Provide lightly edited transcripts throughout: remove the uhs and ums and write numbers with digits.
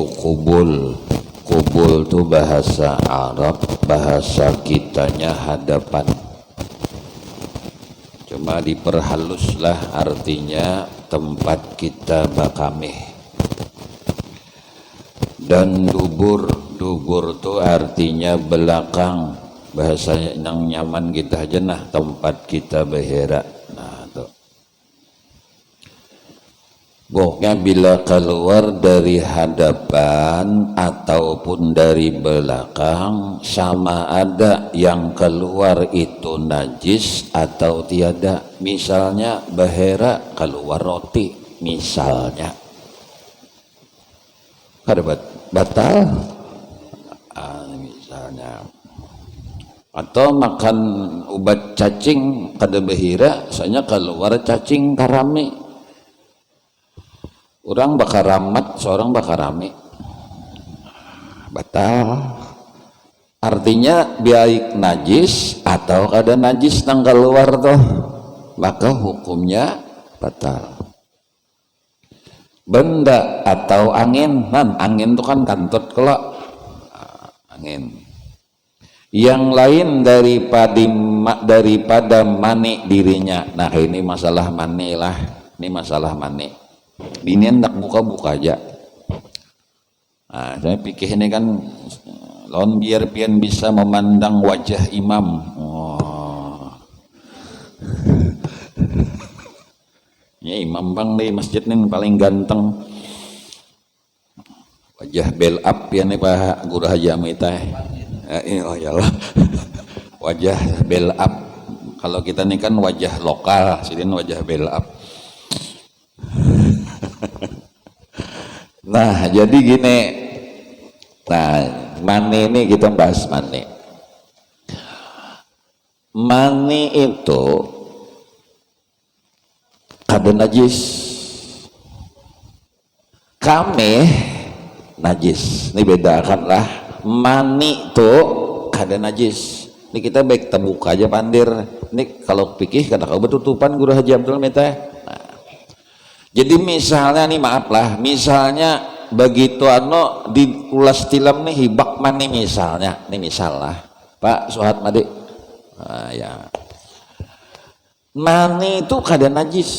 Kubul. Kubul itu bahasa Arab, bahasa kitanya hadapan. Cuma diperhaluslah artinya tempat kita bakameh. Dan dubur, dubur itu artinya belakang. Bahasanya yang nyaman kita aja nah tempat kita beherak. Nah tuh. Pokoknya bila keluar dari hadapan ataupun dari belakang, sama ada yang keluar itu najis atau tiada. Misalnya bahera keluar roti misalnya, ada batal misalnya. Atau makan obat cacing kada bahira soalnya keluar cacing karami, orang bakar ramat, seorang bakar rame, batal. Artinya baik najis atau kada najis nang keluar tuh, maka hukumnya batal. Benda atau angin, angin itu kan kantut kelak, angin. Yang lain daripada mani dirinya. Nah ini masalah mani lah, ini masalah mani. Ini hendak buka-buka aja. Nah, saya pikir ini kan lawan biar pian bisa memandang wajah imam. Oh. Ya imam bang nih masjid nih paling ganteng. Wajah bel up pian nih Pak Guru Haji Amita. Oh yalah. Wajah bel up. Kalau kita nih kan wajah lokal, sini wajah bel up. Nah jadi gini, nah mani ini kita bahas mani. Mani itu kada najis, kami najis. Ini bedakanlah, mani itu kada najis. Ini kita baik terbuka aja pandir. Ini kalau pikir kata kau betutupan Guru Haji Abdul Meta. Jadi misalnya nih maaf lah, misalnya begitu di ulas tilam nih hibak mani misalnya, nih misal lah Pak Suhat Madi, nah, ya mani itu kada najis.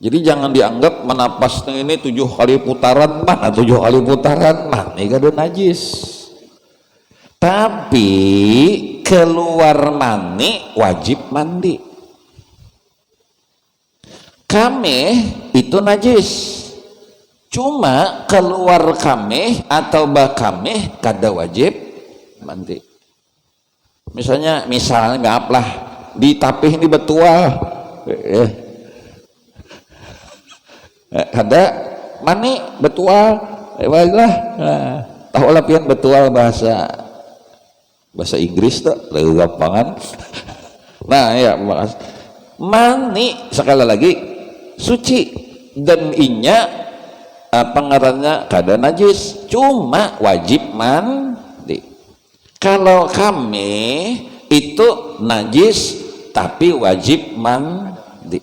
Jadi jangan dianggap menapasnya ini 7 kali putaran mana 7 kali putaran mani kada najis. Tapi keluar mani wajib mandi. Kameh itu najis, cuma keluar kameh atau bakameh kada wajib mandi. Misalnya maaf lah di tapih ini betual, kada mani betual, lah tahu lah pian betual bahasa Inggris tuh lebih gampangan. Nah ya mani sekali lagi suci dan inya pengarannya kada najis, cuma wajib mandi. Kalau kami itu najis tapi wajib mandi,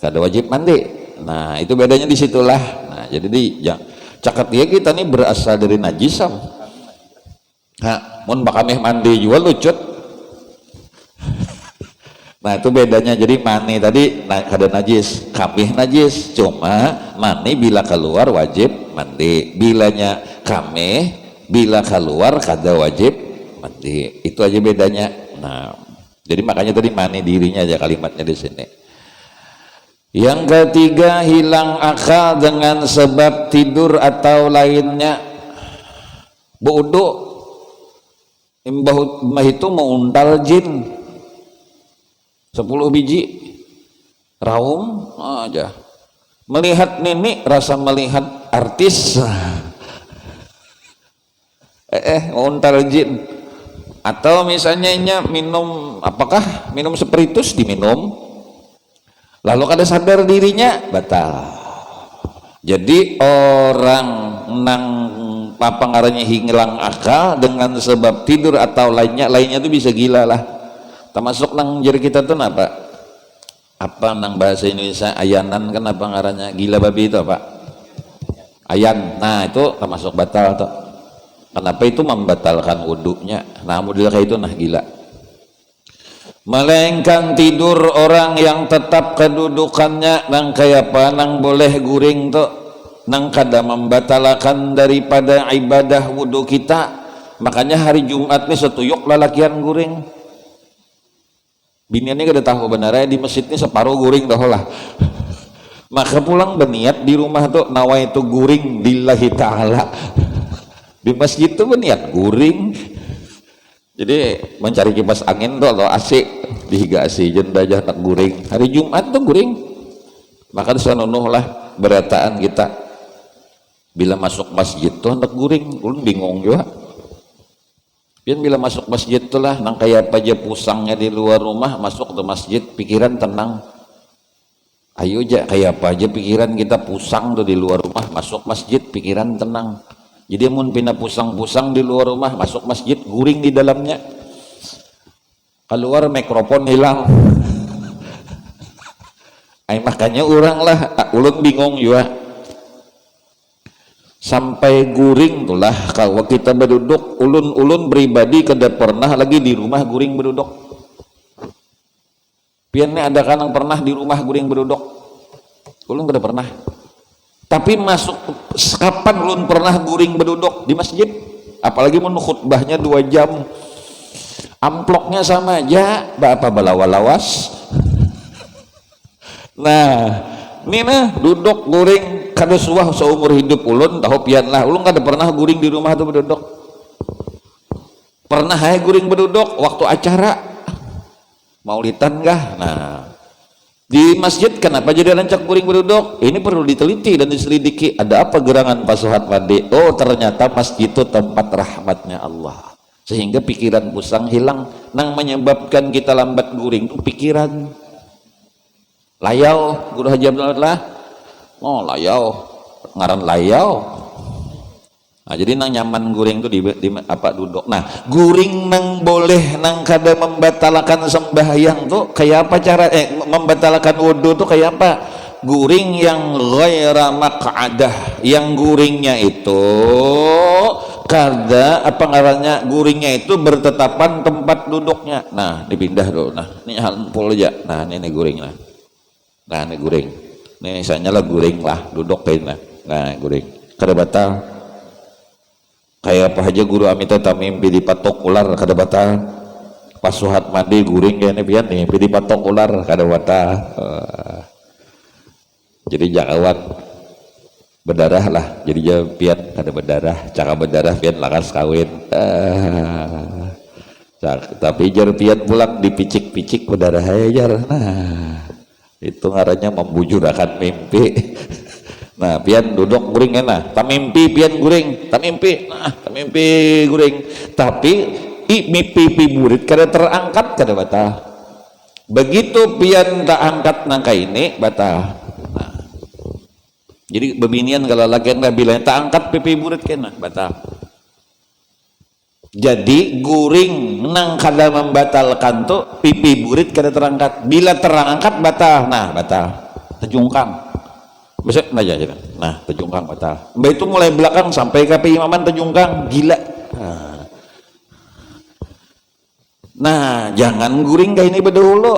kada wajib mandi. Nah itu bedanya disitulah. Nah jadi cakat dia kita nih berasal dari najisam. Nah mun bakameh mandi juga lucut. Nah itu bedanya. Jadi mani tadi kada najis, kamih najis, cuma mani bila keluar wajib mandi, bilanya kamih bila keluar kada wajib mandi. Itu aja bedanya. Nah jadi makanya tadi mani dirinya aja kalimatnya di sini. Yang ketiga, hilang akal dengan sebab tidur atau lainnya. Bodoh imbah itu mengundal jin 10 biji raum aja, melihat nenek rasa melihat artis, ngontal jin. Atau misalnya minum minum spiritus diminum lalu kada sadar dirinya, batal. Jadi orang nang ngarannya hilang akal dengan sebab tidur atau lainnya itu bisa gila lah. Termasuk nang jari kita tuh apa nang bahasa Indonesia ayanan kan apa ngarannya, gila babi itu apa? ayan. Nah itu termasuk batal tuh. Kenapa itu membatalkan wudhunya? Nah model kayak itu nah gila. Melainkan tidur orang yang tetap kedudukannya nang kayak apa nang boleh guring tuh nang kada membatalkan daripada ibadah wudhu kita. Makanya hari Jumat nih setuyuk lalakian guring. Biniannya kada tahu benernya di masjid ini separuh guring dah lah. Maka pulang berniat di rumah tuh nawaitu guring lillahi ta'ala. Di masjid tuh berniat guring. Jadi mencari kipas angin tuh atau AC dihigasi jendajah nak guring. Hari Jumat tuh guring. Maka sanunuh lah berataan kita. Bila masuk masjid tuh hendak guring, ulun bingung juga. Pian bila masuk masjid tuh lah nang kayak apa aja pusangnya di luar rumah masuk ke masjid pikiran tenang. Ayo aja kayak apa aja pikiran kita pusang tuh di luar rumah masuk masjid pikiran tenang. Jadi mun pindah pusang-pusang di luar rumah masuk masjid guring di dalamnya. Keluar mikrofon hilang. Ay makanya orang lah ulun bingung juga. Sampai guring tulah kalau kita berduduk ulun pribadi kada pernah lagi di rumah guring berduduk. Piannya ada kan yang pernah di rumah guring berduduk? Ulun kada pernah. Tapi masuk kapan ulun pernah guring berduduk di masjid? Apalagi mun khutbahnya 2 jam. Amploknya sama aja, apa balawas. Nah, ini nah duduk guring kada suah seumur hidup ulun tahu pian lah. Ulun kada pernah guring di rumah tuh berduduk. Pernah hai guring berduduk waktu acara maulidan kah? Nah, di masjid kenapa jadi lancak guring berduduk? Ini perlu diteliti dan diselidiki. Ada apa gerangan Pasuhat Pade? Oh ternyata masjid itu tempat rahmatnya Allah. Sehingga pikiran pusang hilang. Nang menyebabkan kita lambat guring itu pikiran. Layau, Guru Haji Abdul lah. Oh layau, ngaran layau. Nah, jadi nang nyaman guring itu di apa duduk. Nah, guring nang boleh nang kada membatalkan sembahyang tuh kayak apa cara membatalkan wudhu tuh kayak apa? Guring yang ghaira maq'adah, yang guringnya itu kada apa ngarannya guringnya itu bertetapan tempat duduknya. Nah, dipindah dulu. Nah, ini handphone aja. Nah, ini guring nah. Nah, ini guring. Ini misalnya lah guring lah, duduk kayak nah guring. Kada batal. Kayak apa aja guru amita tamimpi dipatok ular kada batal. Pasuhat mandi guring kayak ini pian nih, dipatok ular kada batal. Jadi jangan berdarah lah. Jadi jangan pian kada berdarah, cara berdarah pian lakas kawin. Tapi jar pian pulang dipicik-picik berdarah aja. Nah, itu ngarannya membujurakan mimpi. Nah pian duduk guring enak tamimpi pian guring tamimpi nah tamimpi guring tapi mimpi burit kada terangkat kada batal. Begitu pian tak angkat nangka ini batal. Nah, jadi bebinian kalau lagi bila tak angkat pipi burit kena batal. Jadi guring nang kada membatalkan tuh pipi burit kada terangkat. Bila terangkat batal. Nah batal terjungkang. Besok aja. Nah terjungkang batal. Mbak itu mulai belakang sampai ke imaman terjungkang gila. Nah jangan guring kayak ini berdahulu.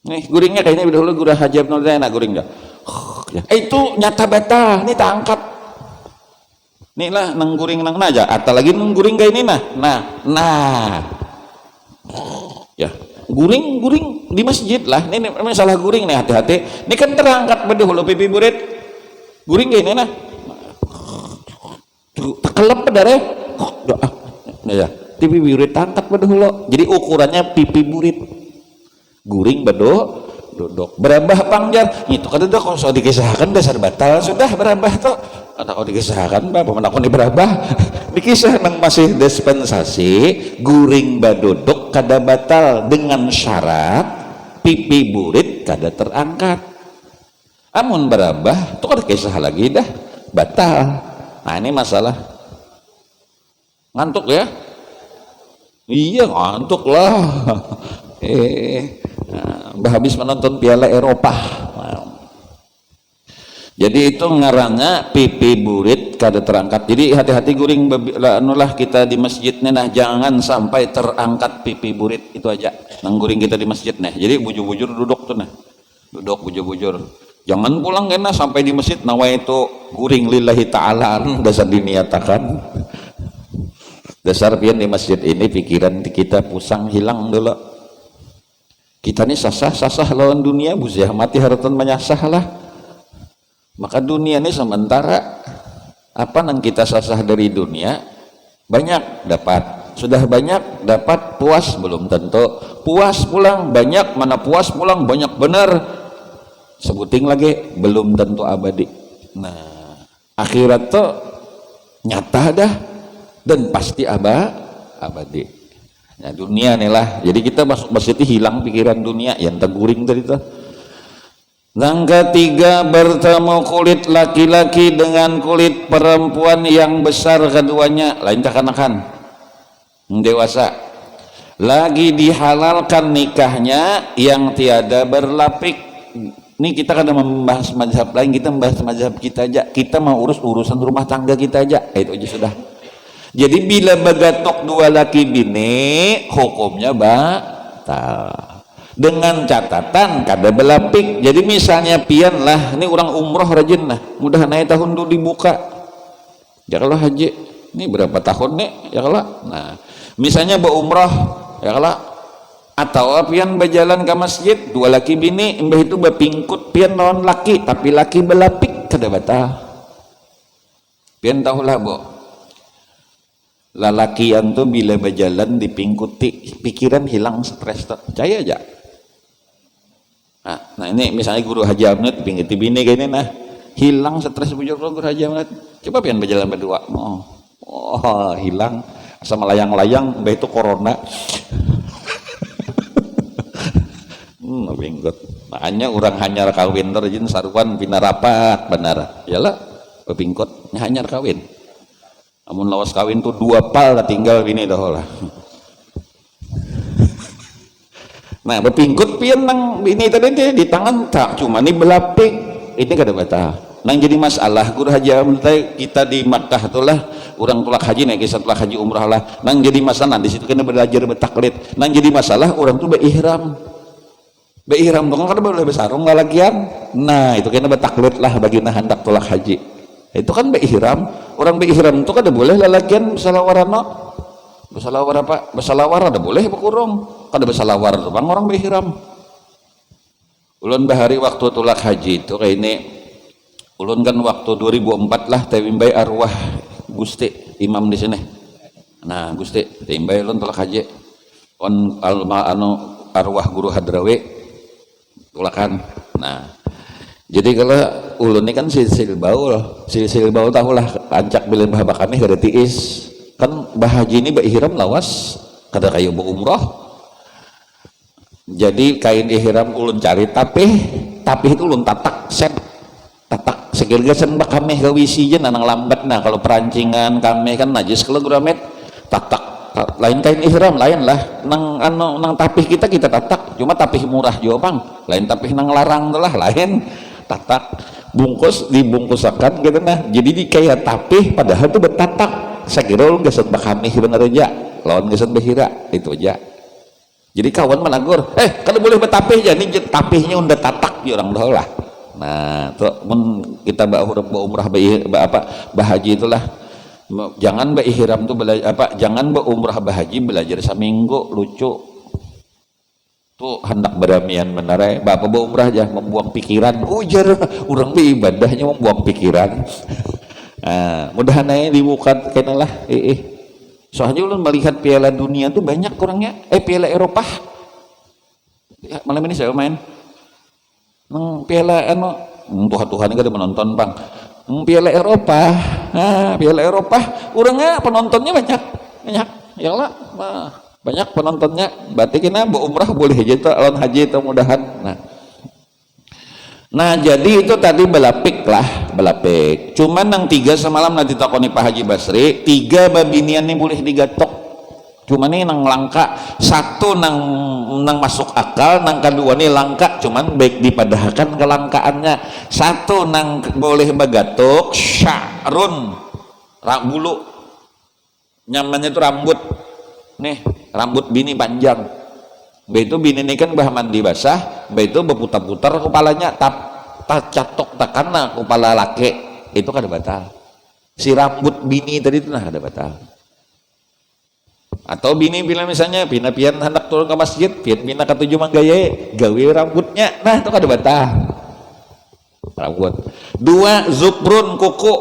Nih guringnya kayak ini berdahulu guru Haji Abdul enak guring dah. Itu nyata batal. Ini tak angkat. Nih lah nang guring nang aja. Atau lagi nang guring kayak ini nah. Ya. Guring di masjid lah. Ini masalah guring nih hati-hati. Ini kan terangkat berdahulu pipi burit. Guring kayak ini nah. Tekelep pedare. Nah ya, pipi burit angkat berdahulu. Jadi ukurannya pipi burit. Guring duduk. Berambah pangjar. Itu kan udah kalau soal dikisahkan dasar batal sudah berambah tuh. Ada kalau dikisahkan bapak menakoni berambah. Dikisah nang masih dispensasi guring baduduk kada batal dengan syarat pipi burit kada terangkat. Amun berambah itu ada kisah lagi dah batal. Nah ini masalah ngantuk ya. Iya ngantuk lah. Habis menonton Piala Eropa. Jadi itu ngarannya pipi burit kada terangkat. Jadi hati-hati guring anulah kita di masjidnya nah, jangan sampai terangkat pipi burit, itu aja nang guring kita di masjid nah. Jadi bujur-bujur duduk tuh nah, duduk bujur-bujur, jangan pulang kena sampai di masjid nawa itu guring lillahi ta'ala dasar diniatakan. Dasar pian di masjid ini pikiran kita pusang hilang dulu. Kita nih sasah lawan dunia buziah mati haratan menyasah lah. Maka dunia ini sementara apa nang kita sasah dari dunia banyak dapat, sudah banyak dapat puas belum tentu puas pulang, banyak mana puas pulang banyak benar sebuting lagi belum tentu abadi. Nah akhirat tuh nyata dah dan pasti abadi. Nah dunia nih lah, jadi kita masuk masjid hilang pikiran dunia yang terguring tadi tuh. Yang ketiga, bertemu kulit laki-laki dengan kulit perempuan yang besar keduanya, lain kekanakan dewasa, lagi dihalalkan nikahnya yang tiada berlapik. Ini kita kadang membahas mazhab lain, kita membahas mazhab kita aja, kita mau urus urusan rumah tangga kita aja, itu aja sudah. Jadi bila begatok dua laki bini hukumnya batal dengan catatan kada belapik. Jadi misalnya pian lah, ini orang umroh rajin lah, mudah naik tahun dulu dibuka ya kalau haji ini berapa tahun nih ya kalau, nah misalnya berumroh ya kalau, atau pian berjalan ke masjid dua laki bini mbah itu berpingkut pian lawan laki tapi laki belapik kada batal. Pian tahulah bo lalaki yang tuh bila berjalan dipingkuti pikiran hilang stres, percaya aja. Nah ini misalnya guru Haji Amnut dipingkuti bini kayak ini nah hilang stres bujur guru Haji Amnut, coba pian berjalan berdua hilang sama layang-layang mbak itu corona. Bingkut makanya orang hanyar kawin terjun saruan pina rapat benar yalah bepingkut hanyar kawin. Namun lawas kawin tuh 2 pal tinggal bini dah lah. Nah berpingkut pian nang bini tadi di tangan tak cuma nih belapik ini kada batal. Nang jadi masalah guru haji kita di Makkah tuh lah orang tulak haji naik kisah tulak haji umrah lah. Nang jadi masalah di situ kena belajar bertaklid. Nang jadi masalah orang tuh berihram dong kan boleh besarung lalagian. Nah itu kena bertaklid lah bagi nah hendak tulak haji. Itu kan berihram, orang berihram itu kan ada boleh lalagian bersalawar apa bersalawar ada boleh berkurung kada bersalawar tuh bang orang berihram. Ulun bahari waktu tulak haji itu kayak ini ulun kan waktu 2004 lah tewimbai arwah Gusti imam di sini. Nah Gusti tewimbai ulun tulak haji on arwah guru Hadrawi tulakan. Nah jadi kalau ulun ini kan silsil baul tahulah ancak bilin bahaba kami kada tiis kan bahaji ini ihram lawas kada kayu umroh. Jadi kain ihram ulun cari tapi itu ulun tatak sekiranya sen bak kami gawisi jen nang lambat. Nah kalau perancingan kami kan najis kalau guramet tatak lain kain ihram lain lah nang tapih kita tatak cuma tapih murah juga bang lain tapih nang larang lah lain tatak bungkus dibungkusakan gitu nah jadi di kayak tapih padahal tuh bertatak. Saya kira lu gasat bakami bener aja lawan gasat behira itu aja. Jadi kawan menagur kada boleh bertapih ya ini tapihnya udah tatak ya orang dah lah. Nah tuh kita umrah bahaji itulah jangan ihram tuh jangan umrah bahaji belajar seminggu lucu tuh hendak beramian menarai bapak umrah aja membuang pikiran ujar orang ibadahnya membuang pikiran. Nah mudah-mudahan dibuka kena lah soalnya ulun melihat piala dunia tuh banyak kurangnya piala Eropa ya, malam ini saya main piala Tuhan ini ada menonton bang piala Eropa. Nah piala Eropa orangnya penontonnya banyak ya lah banyak penontonnya berarti kena umrah boleh aja tuh lawan haji itu mudahan. Nah jadi itu tadi belapik cuman nang 3 semalam nanti takoni Pak Haji Basri 3 babinian ini boleh digatok Cuma nih nang langka satu nang masuk akal, nang kedua nih langka cuman baik dipadahkan kelangkaannya. Satu nang boleh bagatuk sya'run bulu nyamannya itu rambut nih, rambut bini panjang. Mbak itu bini ini kan bah mandi basah, mbak itu berputar-putar kepalanya catok takana kepala laki itu kan ada batal. Si rambut bini tadi itu nah ada batal. Atau bini bilang misalnya pian hendak turun ke masjid, pian ke tujuh manggaya gawe rambutnya, nah itu kan ada batal rambut. Dua zubrun kuku,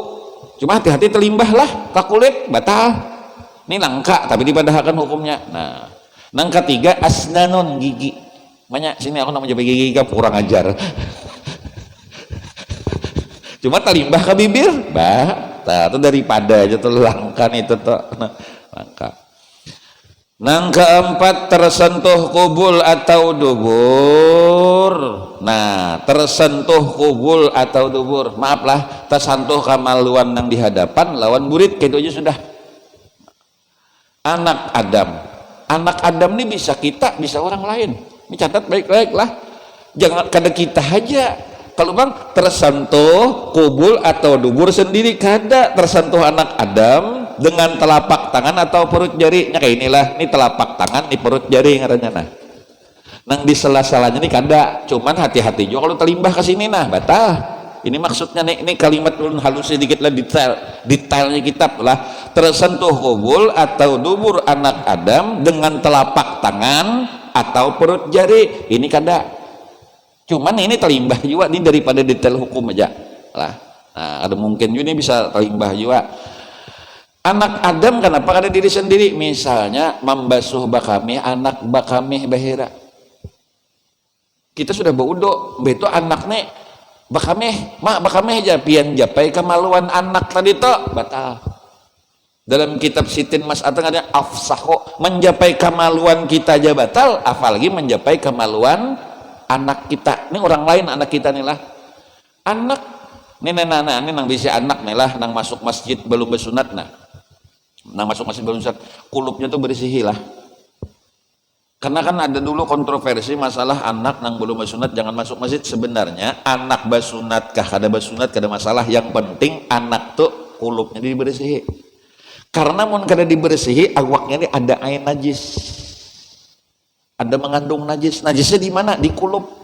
cuma hati-hati terlimbah lah ke kulit batal, ini langka tapi dipadahkan hukumnya. Nah nang ketiga asnanun gigi, banyak sini aku namanya gigi kurang ajar cuma terlimbah ke bibir batal, itu daripada aja tuh langka itu tuh langka. Nang keempat tersentuh kubul atau dubur. Nah tersentuh kubul atau dubur, maaflah tersentuh kamaluan yang di hadapan lawan murid gitu aja sudah. Anak Adam ini bisa kita bisa orang lain, ini catat baik-baik lah, jangan kada kita aja. Kalau bang tersentuh kubul atau dubur sendiri kada, tersentuh anak Adam dengan telapak tangan atau perut jari, kayak inilah, ini telapak tangan, ini perut jari ngarannya. Nah nang di sela-selanya ini kada, cuman hati-hati juga kalau terlimbah ke sini nah batal. Ini maksudnya nih, ini kalimat ulun halus sedikit lah, detailnya kitab lah. Tersentuh kubul atau dubur anak Adam dengan telapak tangan atau perut jari, ini kada. Cuman ini terlimbah juga, ini daripada detail hukum aja lah. Nah ada mungkin juga ini bisa terlimbah juga. Anak Adam kenapa ada diri sendiri, misalnya membasuh bakami, anak bakami bahira, kita sudah baudo beto anak nih bakami mak bakami aja pian japai kemaluan anak tadi toh batal. Dalam kitab Sitin Mas Ateng ada afsaho, menjapai kemaluan kita aja batal, apalagi menjapai kemaluan anak kita. Ini orang lain anak kita nih lah, anak ini nana ini nang bisa anak nih lah, nang masuk masjid belum bersunat nah. Nah masuk masjid belum sunat kulupnya tuh bersihi lah, karena kan ada dulu kontroversi masalah anak nang belum bersunat jangan masuk masjid. Sebenarnya anak basunat kah kada basunat kada masalah, yang penting anak tuh kulupnya dibersihi, karena mun kada dibersihi awaknya ini ada air najis, ada mengandung najis. Najisnya di mana? Di kulup.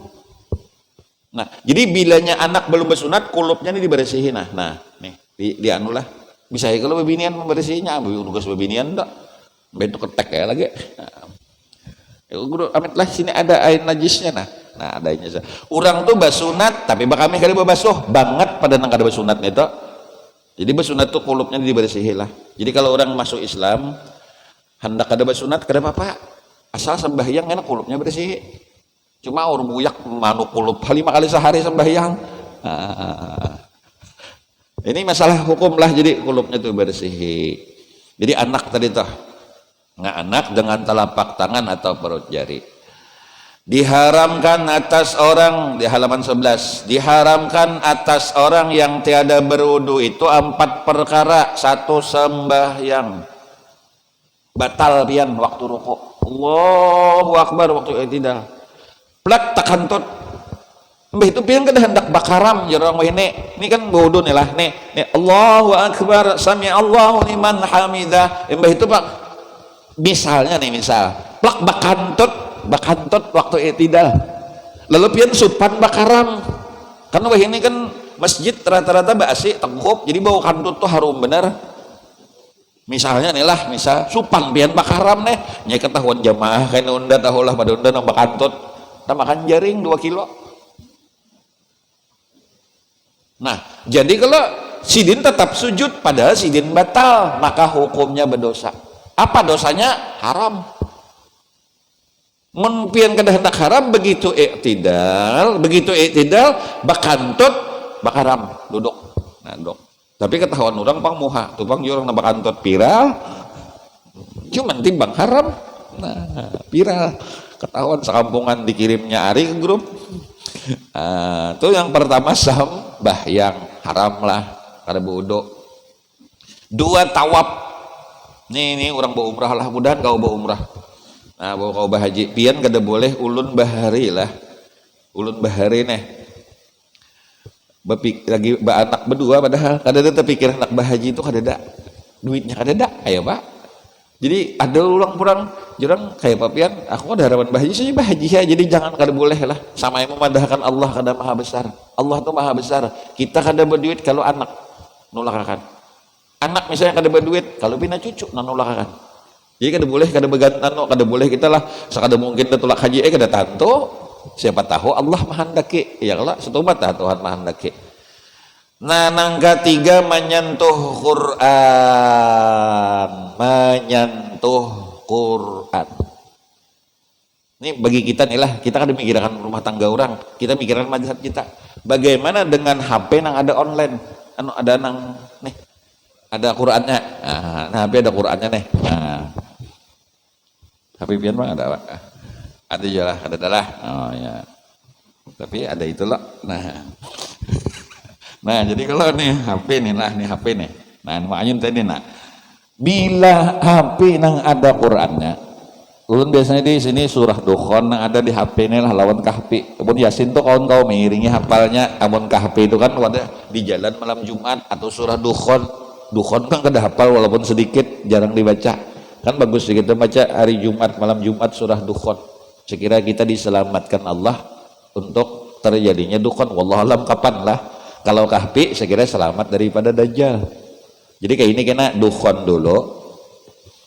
Nah jadi bilanya anak belum bersunat kulupnya ini dibersihi. Nah nih di anu lah, bisa ya kalau bebinian membersihinya, tugas bebinian enggak bentuk ketek kayak lagi. Ya guru amit lah sini ada air najisnya nah adanya. Orang tuh basunat tapi bakami kada basuh banget pada nang kada basunat itu. Jadi basunat tuh kulupnya dibersihi lah. Jadi kalau orang masuk Islam hendak kada basunat kada apa-apa, asal sembahyang enak kulupnya bersih. Cuma orang buyak manuk kulup 5 kali sehari sembahyang. Ini masalah hukum lah, jadi kulupnya tuh bersih. Jadi anak tadi tuh nggak anak dengan telapak tangan atau perut jari. Diharamkan atas orang di halaman 11, diharamkan atas orang yang tiada berwudu itu 4 perkara. 1 sembahyang batal pian waktu rukuk, Allahu Akbar waktu i'tidal plak takantut mbah itu pian kada hendak bakaram jarang ini kan wudu nih lah nih Allahu Akbar sami Allahu liman hamidah, mbah itu pak misalnya nih plak bakantut waktu i'tidal lalu pian supan bakaram, karena wah ini kan masjid rata-rata basi tengkup jadi bau kantut tuh harum bener. Misalnya nih lah, misal supan pian bakaram nih nyai ketahuan jamaah kain unda tahulah pada unda nang bakantut kita makan jaring 2 kilo. Nah jadi kalau sidin tetap sujud padahal sidin batal, maka hukumnya berdosa. Apa dosanya? Haram. Mun pian kada hendak haram begitu i'tidal bakantut bakaram duduk. Nah duduk. Tapi ketahuan orang pang muha, tuh pang orang nambah kantot viral, cuman timbang haram, nah viral, ketahuan sekampungan dikirimnya Ari ke grup. Tuh yang pertama sembahyang haram lah, kada wudu. 2 tawaf, Nih orang bawa umrah lah, mudahan kau bawa umrah. Nah, bawa kau bahaji, pian kada boleh ulun bahari lah. Ulun bahari nih. Lagi anak berdua padahal kada ada terpikir anak bahaji itu kada ada duitnya kada ada, ayo Pak. Jadi ada orang jurang kayak papian, aku ada harapan bahaji saja bahaji ya, jadi jangan kada boleh lah. Sama yang memandahkan Allah kada maha besar. Allah tuh maha besar. Kita kada berduit kalau anak nulakakan. Anak misalnya kada berduit, kalau bina cucu nulakakan. Jadi kada boleh kada begantan, kada boleh kita lah sekada mungkin kita tulak haji kada tanto. Siapa tahu Allah menghendaki, ya kalau setubat Tuhan menghendaki. Nah, yang ketiga menyentuh Quran, menyentuh Quran. Ini bagi kita nih lah, kita kan memikirkan rumah tangga orang, kita mikirkan mazhab kita. Bagaimana dengan HP yang ada online, ada nang nih, ada Qurannya, nah HP ada Qurannya nih. Nah, HP pian mah ada apa? Ada jalah, ada dalah. Oh ya. Tapi ada itu loh. Nah, jadi kalau nih HP nih lah, nih HP nih. Nah, makanya tadi nak. Bila HP nang ada Qurannya, ulun biasanya di sini surah Dukhan nang ada di HP ini lah lawan kahfi. Amun Yasin tuh kawan kau mengiringi hafalnya. Amun kahfi itu kan ada di jalan malam Jumat atau surah Dukhan. Dukhan kan kada hafal walaupun sedikit, jarang dibaca. Kan bagus kita baca hari Jumat, malam Jumat surah Dukhan. Sekira kita diselamatkan Allah untuk terjadinya dukhan. Wallahualam kapan lah. Kalau kahfi sekira selamat daripada dajjal. Jadi kayak ini kena dukhan dulu.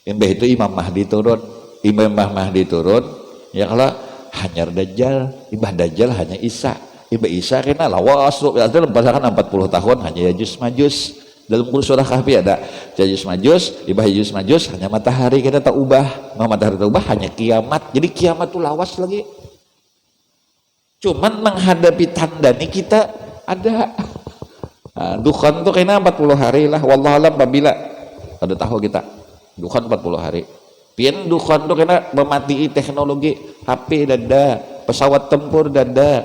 Imbah itu Imam Mahdi turun. Imam Mahdi turun. Ya kalau hanyar dajjal. Imbah dajjal hanya Isa. Imbah Isa kena lawas. Itu lepasakan 40 tahun hanya Yajus Majus. Dalam surah kahfi ada Yajus Majus, Ibah Yajus Majus hanya matahari kita tak ubah, matahari tak ubah hanya kiamat. Jadi kiamat tuh lawas lagi. Cuman menghadapi tanda nih kita ada. Nah, Dukhan tuh kena 40 hari lah. Wallahualam babila ada tahu kita. Dukhan 40 hari. Pian Dukhan tuh kena memati teknologi, HP dada, pesawat tempur dada,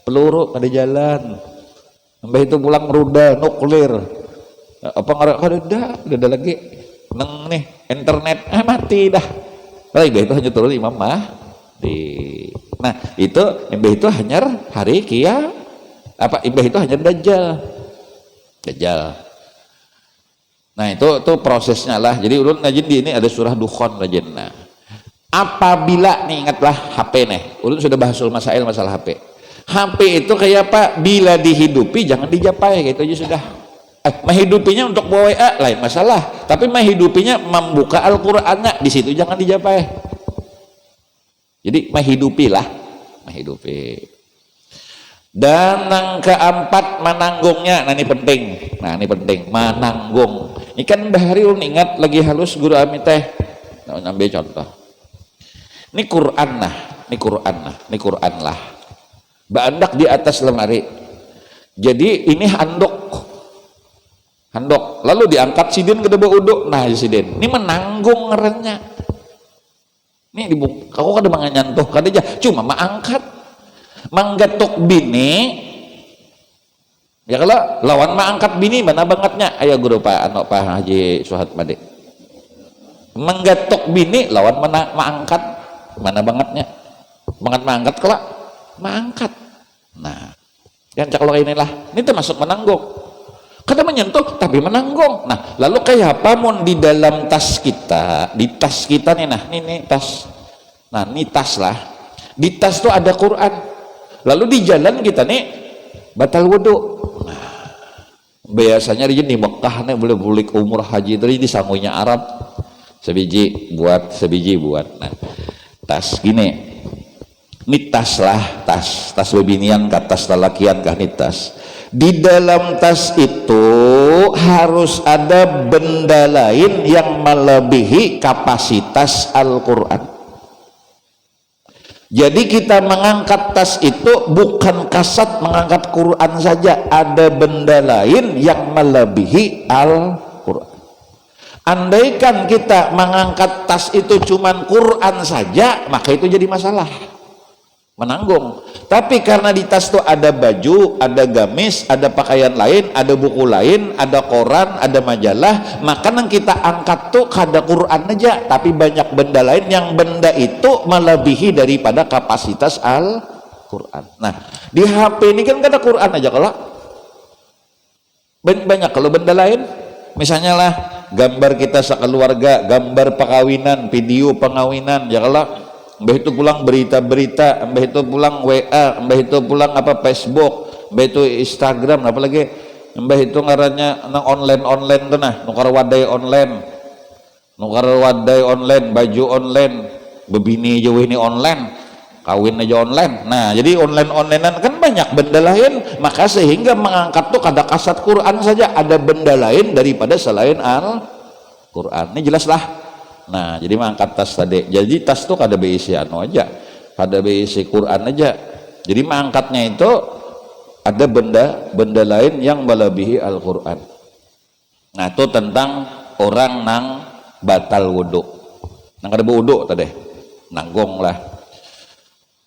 peluru ada jalan. Sampai itu pulang rudal nuklir. Apa ada lagi neng nih internet mati dah. Imbah itu hanya turun Imam Mahdi. Nah itu imbah itu hanya hari kia apa imbah itu hanya dajjal. Nah itu prosesnya lah. Jadi ulun ngajin di ini ada surah Dukhan ngajin. Nah apabila nih ingatlah HP nih, ulun sudah bahas masail masalah HP. HP itu kayak apa? Bila dihidupi jangan dijapai, gitu aja sudah. Menghidupinya untuk bawa WA lain masalah, tapi menghidupinya membuka Al-Qur'annya di situ jangan dijapai. Jadi menghidupilah, menghidupi. Dan yang keempat menanggungnya. Nah ini penting. Nah ini penting, menanggung. Ikan bahari ulun ingat lagi halus guru ami teh. Nah, ambil contoh. Ini Quran nah, ini Quran lah. Bandak di atas lemari. Jadi ini handuk, lalu diangkat sidin ke deba uduk. Nah sidin, ini menanggung ngerennya. Ini dibuka, aku kada manganyantuh, kada aja, cuma mengangkat, manggatok bini. Ya kalau lawan mengangkat bini mana bangetnya? Ayo guru Pak Haji Suhat Made. Menggatok bini lawan mengangkat mana bangetnya? Mengangkat kelak, mengangkat. Nah, yang cak inilah, ini termasuk menanggung. Kada menyentuh tapi menanggung. Nah lalu kayak apa mon di dalam tas kita, di tas kita nih, nah ini tas, nah ini tas lah, di tas tuh ada Quran. Lalu di jalan kita nih batal wudhu. Nah biasanya di Mekah nih boleh bulik umur haji tadi di sangunya Arab sebiji buat. Nah tas gini, ini tas lah, tas bebinian kah, tas lalakian kah, ini tas. Di dalam tas itu harus ada benda lain yang melebihi kapasitas Al-Quran. Jadi kita mengangkat tas itu bukan kasat mengangkat Quran saja, ada benda lain yang melebihi Al-Quran. Andaikan kita mengangkat tas itu cuman Quran saja, maka itu jadi masalah, menanggung. Tapi karena di tas tuh ada baju, ada gamis, ada pakaian lain, ada buku lain, ada koran, ada majalah, maka yang kita angkat tuh kada Quran aja, tapi banyak benda lain yang benda itu melebihi daripada kapasitas Al-Quran. Nah, di HP ini kan kada Quran aja, kalau banyak kalau benda lain, misalnya lah gambar kita sekeluarga, gambar perkawinan, video pengawinan, ya kalau mbah itu pulang berita-berita, mbah itu pulang WA, mbah itu pulang apa Facebook, mbah itu Instagram, apa lagi mbah itu ngarannya nang online tuh nah, nukar wadai online, baju online, bebini jauh ini online, kawin aja online. Nah, jadi onlinean kan banyak benda lain, maka sehingga mengangkat tuh kada kasat Quran saja, ada benda lain daripada selain Al-Quran. Ini jelas lah. Nah, jadi mengangkat tas tadi. Jadi tas tuh kada berisi anu aja, kada berisi Quran aja. Jadi mengangkatnya itu ada benda lain yang melebihi Al-Quran. Nah, itu tentang orang nang batal wudhu. Nang kada berwudhu tadi, nanggong lah.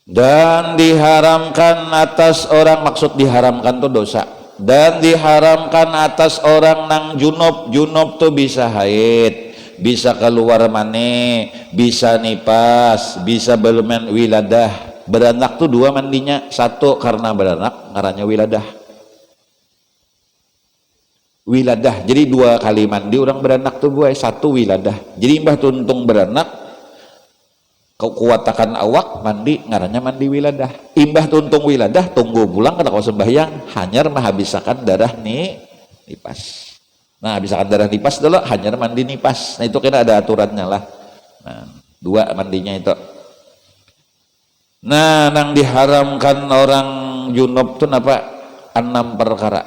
Dan diharamkan atas orang, maksud diharamkan tuh dosa. Dan diharamkan atas orang nang junub tuh bisa haid, bisa keluar mani, bisa nipas, bisa bermain wiladah. Beranak tuh dua mandinya, satu karena beranak ngarannya wiladah, jadi dua kali mandi orang beranak tuh buai, satu wiladah. Jadi mbah tuntung beranak kau kuatakan awak mandi ngarannya mandi wiladah. Imbah tuntung wiladah tunggu pulang kada kau sembahyang, hanyar menghabiskan darah nipas. Nah, bisa darah nipas dulu, hanya mandi nipas. Nah, itu kena ada aturannya lah. Nah, dua mandinya itu. Nah, nang diharamkan orang junub tuh apa? 6 perkara.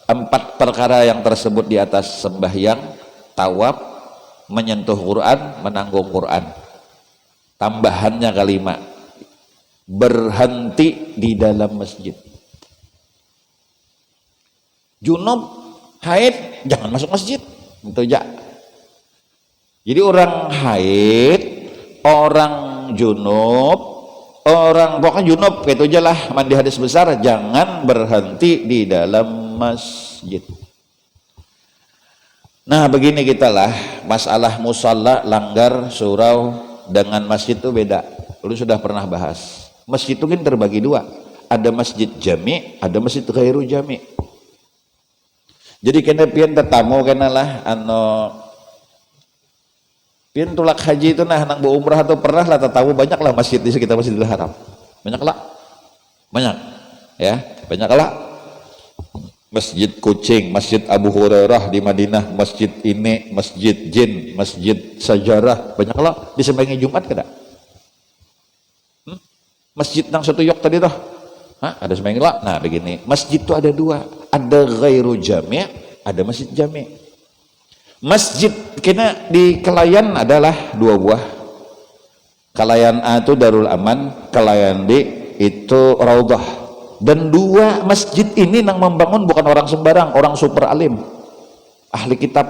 4 perkara yang tersebut di atas: sembahyang, tawaf, menyentuh Quran, menanggung Quran. Tambahannya kalimat berhenti di dalam masjid. Junub haid jangan masuk masjid itu aja. Jadi orang haid, orang junub, orang pokoknya junub itu aja lah, mandi hadis besar, jangan berhenti di dalam masjid. Nah, begini kita lah, masalah musalla, langgar, surau dengan masjid itu beda. Lu sudah pernah bahas. Masjid itu kan terbagi dua, ada masjid jami, ada masjid ghairu jami. Jadi kena pian tetamu kena lah ano pian tulak haji itu nah nang berumrah atau pernah lah tetamu banyak lah masjid di sekitar Masjidil Haram, banyak ya, banyak lah. Masjid Kucing, Masjid Abu Hurairah di Madinah, masjid ini, Masjid Jin, Masjid Sajarah, banyak lah disembayangi Jumat kada? Masjid nang satu yok tadi toh. Ada sembahyang lah. Nah, begini, masjid itu ada dua, ada ghairu jami', ada masjid jami'. Masjid kena di Kelayan adalah 2 buah. Kelayan A itu Darul Aman, Kelayan D itu Raudhah. Dan 2 masjid ini nang membangun bukan orang sembarang, orang super alim, ahli kitab.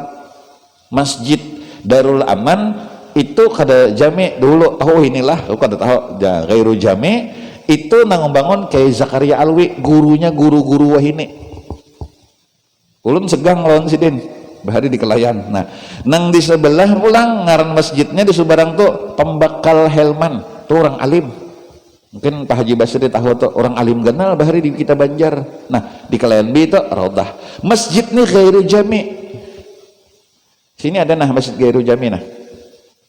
Masjid Darul Aman itu kada jami' dulu, tahu inilah, kada tahu ghairu jami'. Itu nang membangun kayak Zakaria Alwi, gurunya guru-guru wahini. Ulun segang lawan sidin bahari di Kelayan. Nah, nang di sebelah pulang ngaran masjidnya di Subarang tuh Pembakal Helman, tuh orang alim. Mungkin Pak Haji Basri tahu tuh, orang alim ganal bahari di kita Banjar. Nah, di Kelayan B itu Raudhah. Masjid nih ghairu jami'. Sini ada nah masjid ghairu jami' nah.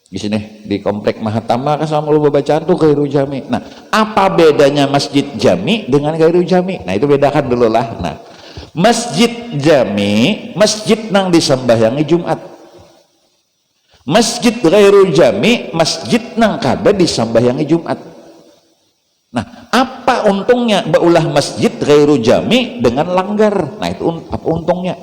Di sini di komplek Mahatama kan sama lu bacaan tuh ghairu jami'. Nah, apa bedanya masjid jami' dengan ghairu jami'? Nah, itu bedakan dulu lah. Nah, masjid jami', masjid nang disembahyangi Jumat. Masjid ghairu jami', masjid nang kada disembahyangi Jumat. Nah, apa untungnya baulah masjid ghairu jami' dengan langgar? Nah, itu apa untungnya?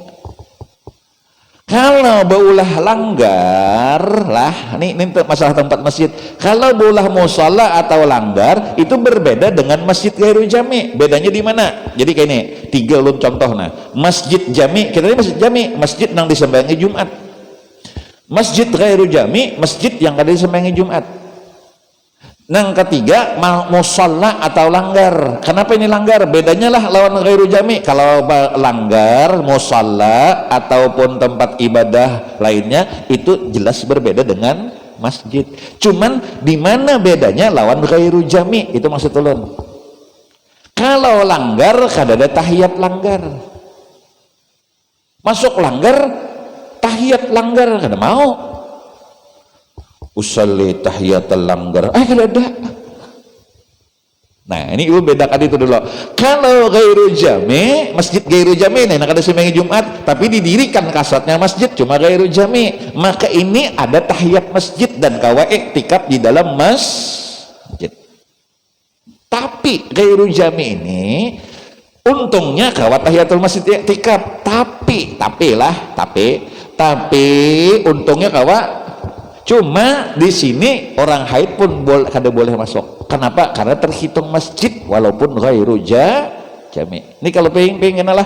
Kalau baulah langgar lah, ini masalah tempat masjid. Kalau baulah musala atau langgar itu berbeda dengan masjid ghairu jami'. Bedanya di mana? Jadi kayak ini, 3 ulun contoh. Nah, masjid jami', kita ini masjid jami', masjid yang disembayangi Jumat. Masjid ghairu jami', masjid yang ada disembayangi Jumat. Yang ketiga, musalla atau langgar. Kenapa ini langgar? Bedanya lah lawan ghairu jami. Kalau langgar, musalla ataupun tempat ibadah lainnya itu jelas berbeda dengan masjid. Cuman di mana bedanya lawan ghairu jami? Itu maksud ulun. Kalau langgar kada ada tahiyat langgar. Masuk langgar, tahiyat langgar kada mau. Usalli tahiyatal langgar, kada ada. Nah ini ibu bedakan itu dulu. Kalau ghairu jami, masjid ghairu jami nih, nak ada sembahyang Jumat tapi didirikan kasatnya masjid cuma ghairu jami, maka ini ada tahiyat masjid dan kawa iktikaf di dalam masjid. Tapi ghairu jami ini untungnya kawa tahiyatul masjid iktikaf, tapi untungnya kawa. Cuma di sini orang haid pun kada boleh masuk. Kenapa? Karena terhitung masjid walaupun ghairu jami. Ini kalau pengen lah,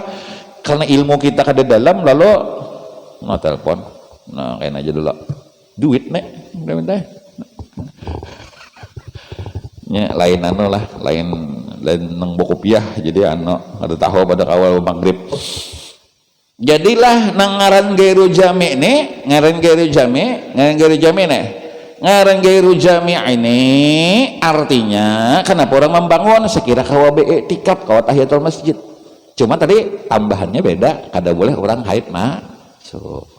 karena ilmu kita kada dalam, lalu telepon. Nah, kain aja dulu. Duit nek, bentar. Ya, lain lah, lain nang bokopiah. Jadi ada tahu pada awal maghrib. Jadilah nang ngaran ghairu jami nih, ngaran ghairu jami ini artinya kenapa orang membangun sekira kawabe iktikaf kawa tahiyatul masjid. Cuma tadi tambahannya beda, kada boleh orang haid masuk.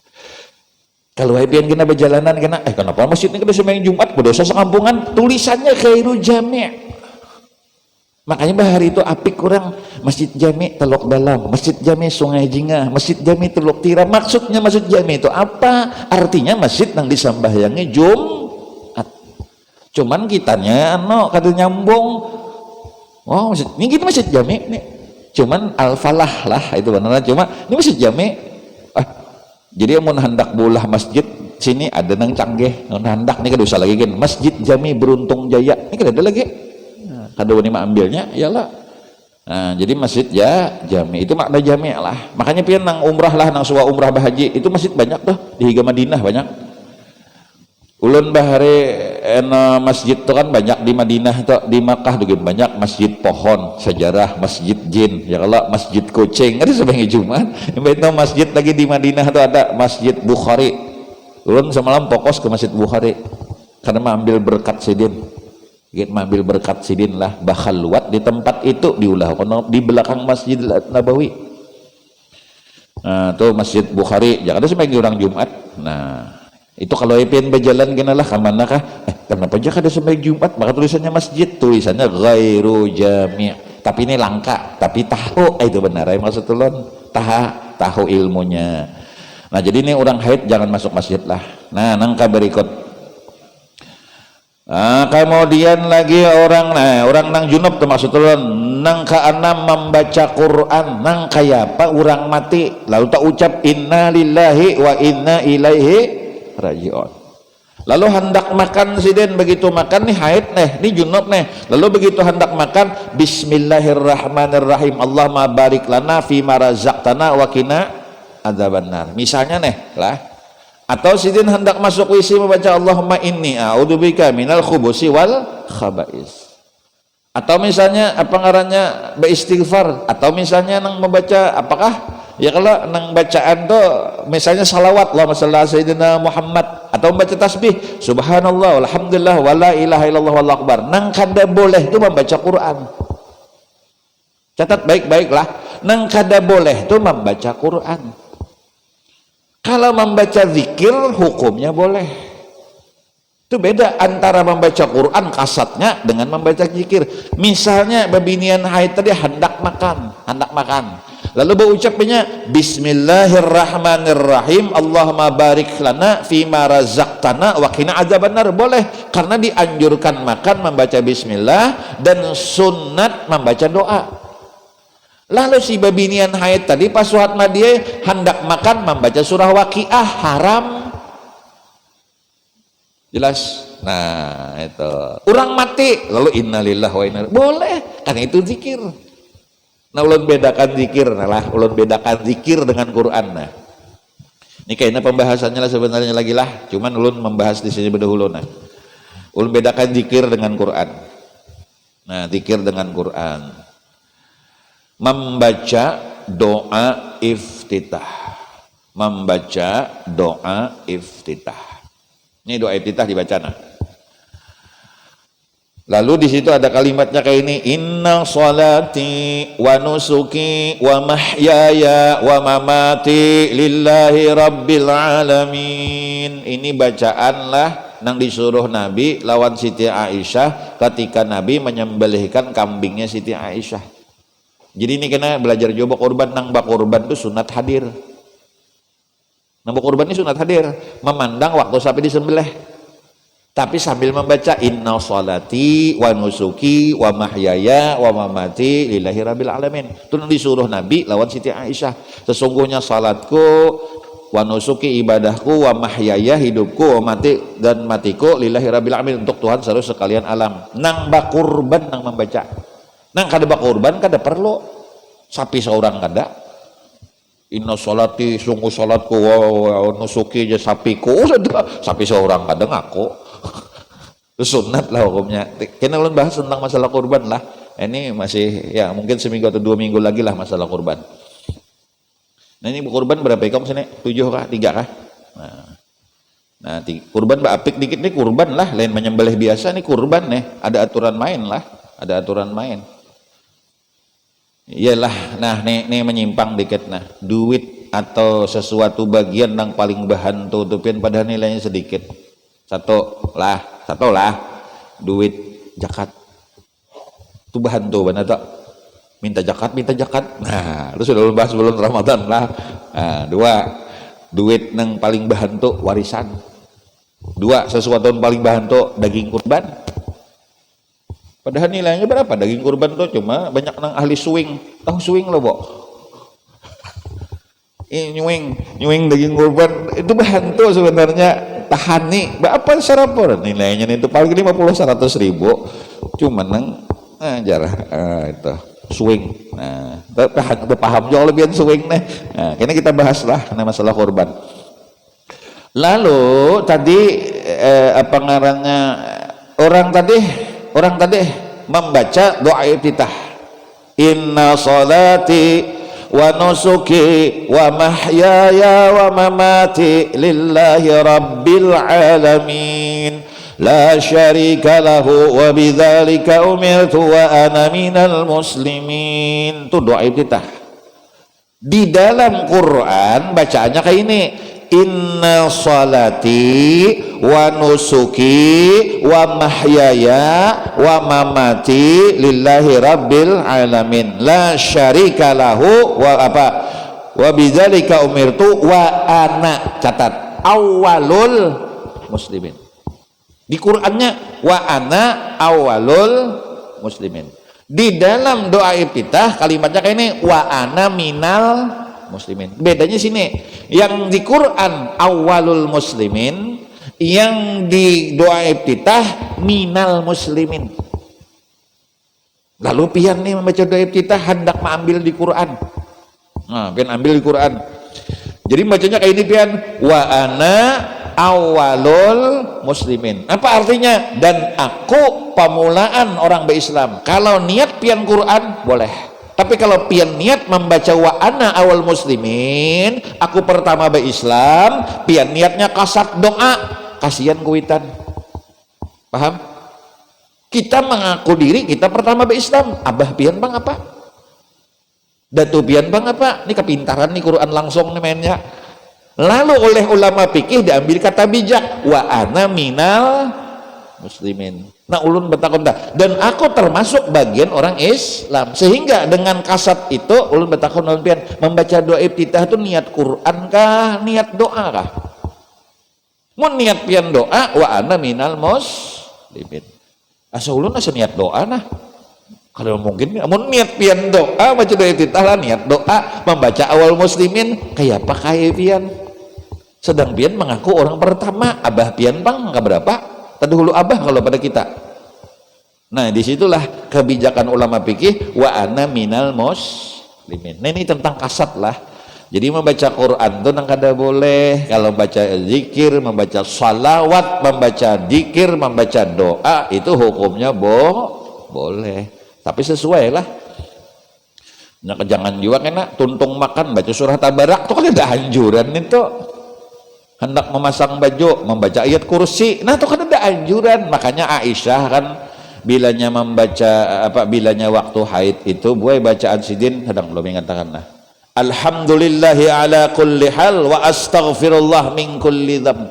Kalau haid kena berjalanan kena kenapa masjid ini kada sembahyang Jumat berdosa sekampungan, tulisannya ghairu jami. Makanya bahari itu apik kurang masjid jami Teluk Dalam, masjid jami Sungai Jingah, masjid jami Teluk Tiram. Maksudnya masjid jami itu apa? Artinya masjid yang disembahyangi Jumat. Cuman kitanya kada nyambung. Oh, ini kita masjid jami nih. Cuman Al-Falah lah itu beneran, cuma ini masjid jami. Jadi mau hendak bolah masjid sini ada nang Canggih, hendak nih kada usah lagi kan. Masjid Jami Beruntung Jaya. Ini kada ada lagi. Kada wani ambilnya iyalah. Nah, jadi masjid jami itu makna jami lah. Makanya pian nang umrah lah, nang suwa umrah bahaji itu masjid banyak tuh di Higa Madinah banyak. Ulun bahari masjid tuh kan banyak di Madinah tuh, di Makkah juga banyak masjid pohon sejarah, masjid jin, ya kalau masjid kucing ada sebagai Jumat. Itu masjid lagi di Madinah tuh ada masjid Bukhari. Ulun semalam fokus ke masjid Bukhari karena mengambil berkat sidin. Mengambil berkat sidin lah, bakal luat di tempat itu diulah di belakang Masjid Nabawi. Nah, tuh Masjid Bukhari, jangan ada sebagai orang Jumat. Nah, itu kalau ipin berjalan gini lah, kemana kah? Kenapa aja ada sebagai Jumat? Maka tulisannya masjid, tulisannya ghairu jami'. Tapi ini langka, tapi tahu itu benar. Maksud ulun tahu ilmunya. Nah, jadi ini orang haid jangan masuk masjid lah. Nah, nangka berikut. Kemudian lagi orang nang junub termasuk turun nang keenam membaca Quran nang kaya apa orang mati lalu tak ucap inna lillahi wa inna ilaihi rajiun. Lalu hendak makan sidin, begitu makan nih haid nih junub nih, lalu begitu hendak makan bismillahirrahmanirrahim Allahumma barik lana fima razaqtana wa qina adzabannar. Misalnya nih lah. Atau sidin hendak masuk WC membaca Allahumma inni a'udzubika minal khubusi wal khaba'is. Atau misalnya apa ngarannya beristighfar, atau misalnya nang membaca apakah ya kalau nang bacaan tuh misalnya salawat Allahumma shalli ala sayyidina Muhammad, atau membaca tasbih subhanallah walhamdulillah wala ilaha illallah wallahu akbar. Nang kada boleh itu membaca Quran. Catat baik-baiklah, nang kada boleh itu membaca Quran. Kalau membaca zikir hukumnya boleh. Itu beda antara membaca Quran kasatnya dengan membaca zikir. Misalnya babinian haid tadi hendak makan. Lalu berucapnya bismillahirrahmanirrahim Allahumma barik lana fima razaqtana wa qina adzabannar. Boleh karena dianjurkan makan membaca bismillah dan sunat membaca doa. Lalu si babinian haid tadi pas suhat madiyah hendak makan membaca surah Waqiah, haram. Jelas? Nah itu orang mati lalu innalillahi wa inna ilaihi boleh karena itu zikir. Nah ulun bedakan zikir dengan Quran. Nah ini kayaknya pembahasannya lah sebenarnya lagi lah, cuman ulun membahas di sini berdahulu. Nah Ulun bedakan zikir dengan Quran. Nah, zikir dengan Quran. Membaca doa iftitah. Membaca doa iftitah. Ini doa iftitah dibaca nah. Lalu di situ ada kalimatnya kayak ini, inna sholati wa nusuki wa mahyaya wa mamati lillahi rabbil alamin. Ini bacaanlah nang disuruh Nabi lawan Siti Aisyah ketika Nabi menyembelihkan kambingnya Siti Aisyah. Jadi ini kena belajar coba kurban, nang bak kurban itu sunat hadir. Nang bak kurban ini sunat hadir, memandang waktu sampai disembelih. Tapi sambil membaca inna sholati wa nusuki wa mahyaya wa mamati lillahi rabbil alamin. Itu disuruh Nabi lawan Siti Aisyah. Sesungguhnya salatku wa nusuki ibadahku wa mahyaya hidupku wa mati dan matiku lillahi rabbil alamin, untuk Tuhan seluruh sekalian alam. Nang bak kurban nang membaca. Nang kada bak kurban kada perlu sapi seorang kada. Inna sholati sungguh salatku wa nusuki je sapiku sudah sapi seorang kada ngaku. Sunat lah hukumnya. Kena ulun bahas tentang masalah kurban lah. Ini masih ya mungkin seminggu atau 2 minggu lagi lah masalah kurban. Nah ini kurban berapa ekor sini? 7 kah? 3 kah? Nah kurban apik dikit nih kurban lah. Lain menyembelih biasa nih kurban nih. Ada aturan main lah. Ada aturan main. Iyalah. Nah nih menyimpang dikit nah. Duit atau sesuatu bagian yang paling bahan tutupin padahal nilainya sedikit. Satu lah duit zakat itu bahan tuh benar tak minta zakat nah itu sudah bahas sebelum Ramadan lah. Nah, 2 duit yang paling bahan tuh warisan. 2 sesuatu yang paling bahan tuh daging kurban, padahal nilainya berapa daging kurban tuh cuma banyak nang ahli swing. Tahu swing lo bo nyuing daging kurban itu bahan tuh sebenarnya tahan nih berapa sarapor nilainya itu paling 50-100 ribu cuma neng jarah itu swing. Nah paham jauh lebih swing nih. Nah kini kita bahas lah masalah korban. Lalu tadi apa ngarannya orang tadi membaca doa iftitah inna sholati wa nusuki wa mahyaya wa mamati lillahi rabbil alamin la syarika lahu wa bidzalika umirtu wa ana minal muslimin. Itu doa iftitah. Di dalam Quran bacaannya kayak ini inna sholati wa nusuki wa mahyaya wa mamati lillahi rabbil alamin la syarika lahu wa bidzalika umirtu wa ana catat awalul muslimin. Di Qur'annya wa ana awalul muslimin. Di dalam doa iftitah kalimatnya kayak ini wa ana minal muslimin. Bedanya sini, yang di Quran awalul muslimin, yang di doa iftitah minal muslimin. Lalu pian nih membaca doa iftitah hendak mengambil di Quran. Nah, pian ambil di Quran. Jadi bacanya kayak ini pian wa ana awalul muslimin. Apa artinya? Dan aku pemulaan orang berislam. Kalau niat pian Quran boleh. Tapi kalau pian niat membaca wa ana awal muslimin, aku pertama berislam, pian niatnya kasat doa, kasihan kuitan. Paham? Kita mengaku diri kita pertama berislam, abah pian bang apa? Datu pian bang apa? Ini kepintaran nih Quran langsung nih mainnya. Lalu oleh ulama fikih diambil kata bijak, wa ana minal muslimin. Nah ulun bertakon dah, dan aku termasuk bagian orang Islam, sehingga dengan kasat itu ulun bertakon ulun pian membaca doa iftitah itu niat Quran kah, niat doa kah? Mun niat pian doa wa ana minal muslimin. Asa ulun asa niat doa nah. Kalau mungkin mun niat pian doa baca doa iftitah lah niat doa membaca awal muslimin kayak apa kayak pian? Sedang pian mengaku orang pertama, abah pian bang enggak berapa? Terdahulu abah kalau pada kita. Nah disitulah kebijakan ulama fikih wa ana minal muslimin. Nah ini tentang kasat lah. Jadi membaca Quran tuh nang kada boleh. Kalau baca zikir, membaca salawat, membaca zikir, membaca doa itu hukumnya boleh. Tapi sesuai lah. Nah, jangan juga kena tuntung makan baca surah tabarak tuh kan ada anjuran itu. Hendak memasang baju membaca ayat kursi. Nah, itu kan ada anjuran. Makanya Aisyah kan bilanya membaca bilanya waktu haid itu buai bacaan sidin kadang belum mengatakan nah. Alhamdulillahi ala kulli hal wa astaghfirullah min kulli dzamb.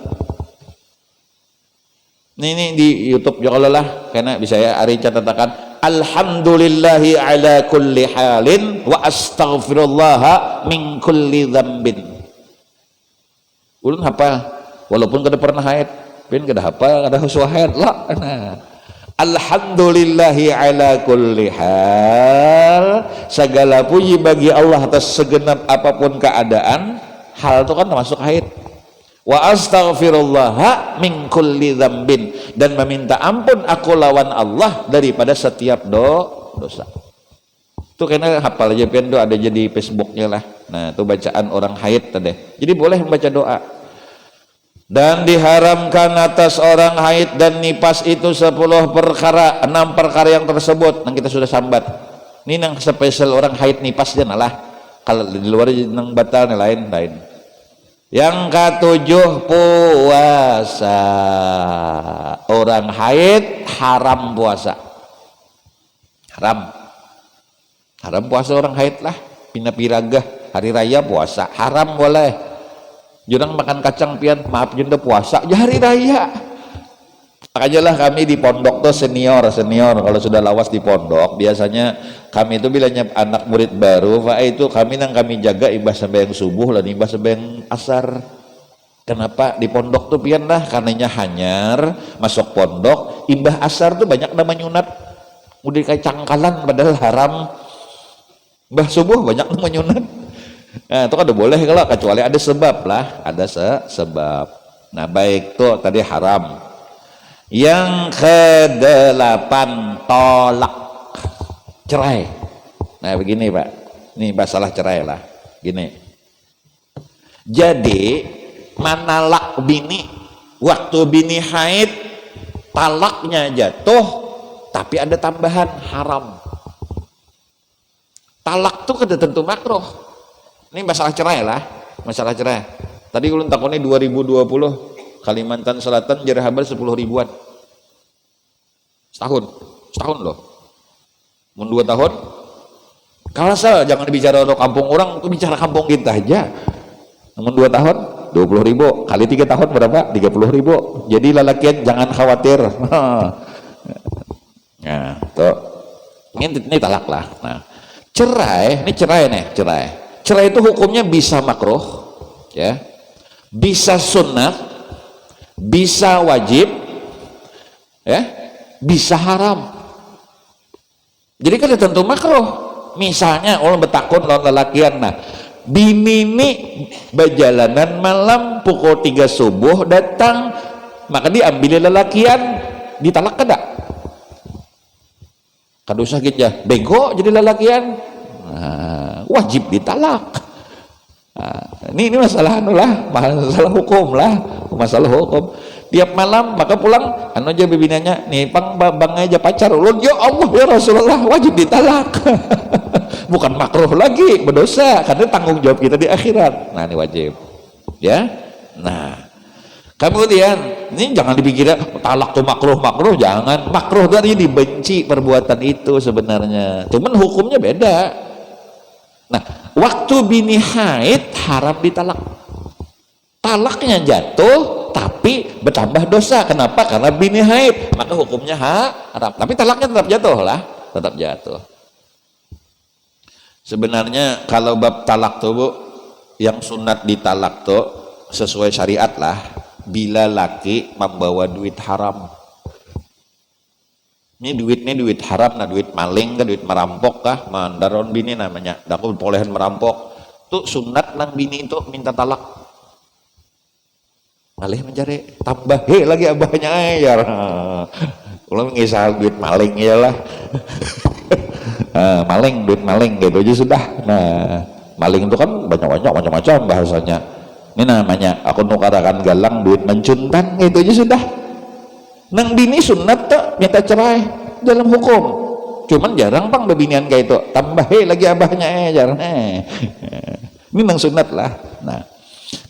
Ini di YouTube juga lah karena bisa ya ari catatakan alhamdulillahi ala kulli halin wa astaghfirullah min kulli dzambin. Ulun hafal walaupun kada pernah haid, pin kada hafal kada usah haid lah. Nah. Alhamdulillahi ala kulli hal, segala puji bagi Allah atas segenap apapun keadaan. Hal itu kan termasuk haid. Wa astaghfirullah min kulli dzambin, dan meminta ampun aku lawan Allah daripada setiap dosa. Itu kena hafal aja pian do ada jadi Facebooknya lah. Nah, itu bacaan orang haid tadi. Jadi boleh membaca doa. Dan diharamkan atas orang haid dan nipas itu 10 perkara, 6 perkara yang tersebut yang kita sudah sambat. Ini yang spesial orang haid nipas dia lah. Kalau di luar yang batal lain. Yang ketujuh puasa. Orang haid haram puasa. Haram puasa orang haid lah. Pina piragah hari raya puasa haram boleh. Jurang makan kacang pian, maaf jenda puasa ya hari raya. Makanya lah kami di pondok tuh senior kalau sudah lawas di pondok biasanya kami itu bilanya anak murid baru itu kami jaga imbah sampai yang subuh dan imbah sampai yang asar. Kenapa di pondok tuh pian lah karenanya hanyar masuk pondok imbah asar tuh banyak nama nyunat udah kayak cangkalan padahal haram. Imbah subuh banyak nama nyunat. Nah, itu kan udah boleh kalau kecuali ada sebab lah, ada sebab. Nah, baik tuh tadi haram. Yang ke-8 tolak, cerai. Nah, begini Pak, ini masalah cerai lah. Gini. Jadi manalak bini, waktu bini haid, talaknya jatuh, tapi ada tambahan haram. Talak tuh kada tentu makruh. Ini masalah cerai lah, masalah cerai. Tadi ulun takoni 2020 Kalimantan Selatan jadi habar 10 ribuan. Setahun loh. Mun 2 tahun. Kalau jangan bicara orang kampung orang, itu bicara kampung kita aja. Namun 2 tahun 20 ribu kali 3 tahun berapa? 30 ribu. Jadi lelakian jangan khawatir. Nah, tuh. Ini talak lah. Nah, cerai itu hukumnya bisa makruh, ya, bisa sunnah, bisa wajib, ya, bisa haram. Jadi kan tentu makruh. Misalnya orang betakun lawan lelakian, nah, bini ini berjalanan malam pukul 3 subuh datang, maka diambil lelakian, ditalak kada? Kada usah gitu ya, bego jadi lelakian. Nah, wajib ditalak. Nah, ini masalah masalah hukum lah, masalah hukum. Tiap malam maka pulang anu aja bibinanya nih bang aja pacar ulun, ya Allah ya Rasulullah wajib ditalak. Bukan makruh lagi, berdosa karena tanggung jawab kita di akhirat. Nah, ini wajib. Ya. Nah, kemudian ini jangan dipikir talak tuh makruh, jangan. Makruh dari dibenci perbuatan itu sebenarnya. Cuman hukumnya beda. Nah, waktu bini haid haram ditalak. Talaknya jatuh tapi bertambah dosa. Kenapa? Karena bini haid, maka hukumnya haram. Tapi talaknya tetap jatuh lah, tetap jatuh. Sebenarnya kalau bab talak tuh Bu, yang sunat ditalak tuh sesuai syariat lah, bila laki membawa duit haram. Ini duitnya duit haram, nah duit maling kah, duit merampok kah, mandaron bini namanya, aku bolehan merampok. Tuh sunat nang bini itu minta talak. Malih mencari tambah lagi abahnya ayar. Kalau ngisal duit maling ya lah. Maling duit maling gitu aja sudah. Nah, Maling itu kan banyak-banyak macam-macam bahasanya. Ini namanya aku nukarakan galang duit mencuntan, itu aja sudah. Nang bini sunat tak minta cerai dalam hukum, cuman jarang pang bebinian kayak itu, tambah lagi abahnya jarang ini nang sunat lah. Nah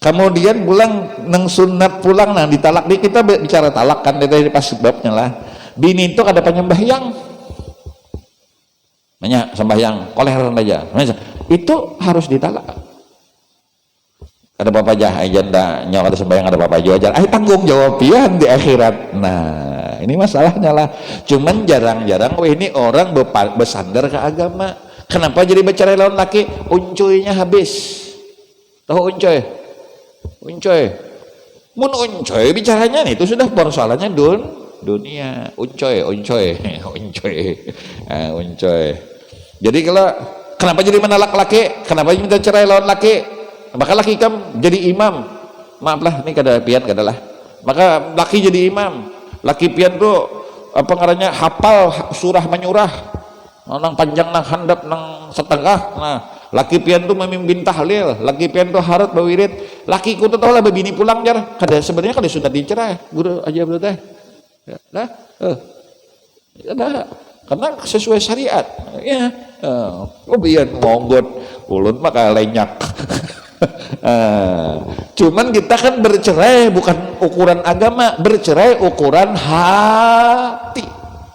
kemudian pulang nang sunat pulang, nah ditalak di kita bicara talak kan dari pas sebabnya lah. Bini itu ada penyembahyang, banyak sembahyang koleran aja, itu harus ditalak. Ada apa aja janda nyawa ada sembahyang ada apa aja tanggung jawab pian di akhirat. Nah ini masalahnya lah, cuman jarang-jarang ini orang bersandar ke agama. Kenapa jadi bicara lawan laki? Uncuinya habis, tahu uncoy mun uncoy bicaranya nih, itu sudah persoalannya dunia uncoy Jadi kalau kenapa jadi menalak laki, kenapa minta cerai lawan laki, maka laki kam jadi imam, maaflah ini kada pian kadalah, maka laki jadi imam, laki pian tuh apa ngarannya hafal surah menyurah nang panjang nang handap nang setengah. Nah laki pian tuh memimpin tahlil, laki pian tuh harut bawirid, laki ku tuh tahu lah bini pulang jar kada sebenarnya kada sudah dicerai guru aja bro teh dah ada karena sesuai syariat ya. Biar monggot ulun maka lenyak. Cuman kita kan bercerai bukan ukuran agama, bercerai ukuran hati,